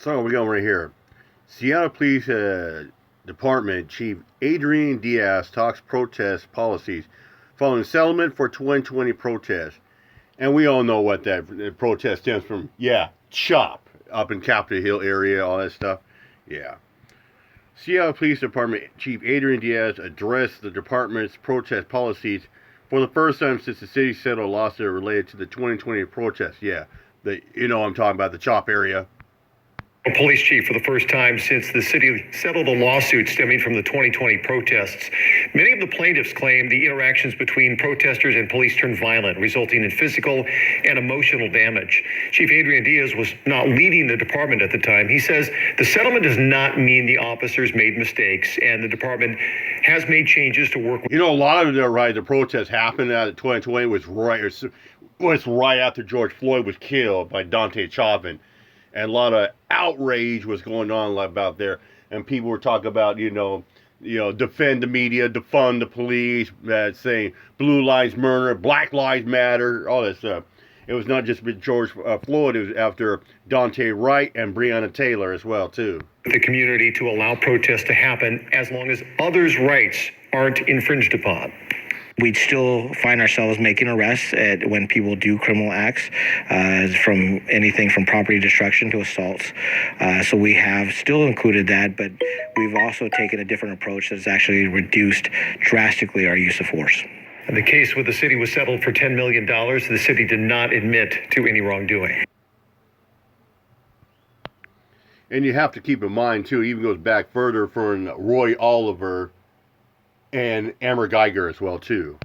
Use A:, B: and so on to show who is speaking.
A: So we're going right here. Seattle Police Department Chief Adrian Diaz talks protest policies following settlement for 2020 protests. And we all know what that protest stems from. Yeah, CHOP up in Capitol Hill area, all that stuff. Yeah. Seattle Police Department Chief Adrian Diaz addressed the department's protest policies for the first time since the city settled a lawsuit related to the 2020 protests. Yeah, I'm talking about the CHOP area.
B: Police chief for the first time since the city settled a lawsuit stemming from the 2020 protests. Many of the plaintiffs claim the interactions between protesters and police turned violent, resulting in physical and emotional damage. Chief Adrian Diaz was not leading the department at the time. He says the settlement does not mean the officers made mistakes, and the department has made changes to work with.
A: A lot of the protests happened at 2020 was right after George Floyd was killed by Dante Chauvin. And a lot of outrage was going on about there, and people were talking about, defend the media, defund the police, saying blue lives matter, black lives matter, all that stuff. It was not just with George Floyd; it was after Dante Wright and Breonna Taylor as well too.
B: The community to allow protests to happen as long as others' rights aren't infringed upon.
C: We'd still find ourselves making arrests when people do criminal acts, from anything from property destruction to assaults. So we have still included that, but we've also taken a different approach that's actually reduced drastically our use of force.
B: The case with the city was settled for $10 million. The city did not admit to any wrongdoing.
A: And you have to keep in mind, too, it even goes back further from Roy Oliver and Amber Geiger as well, too.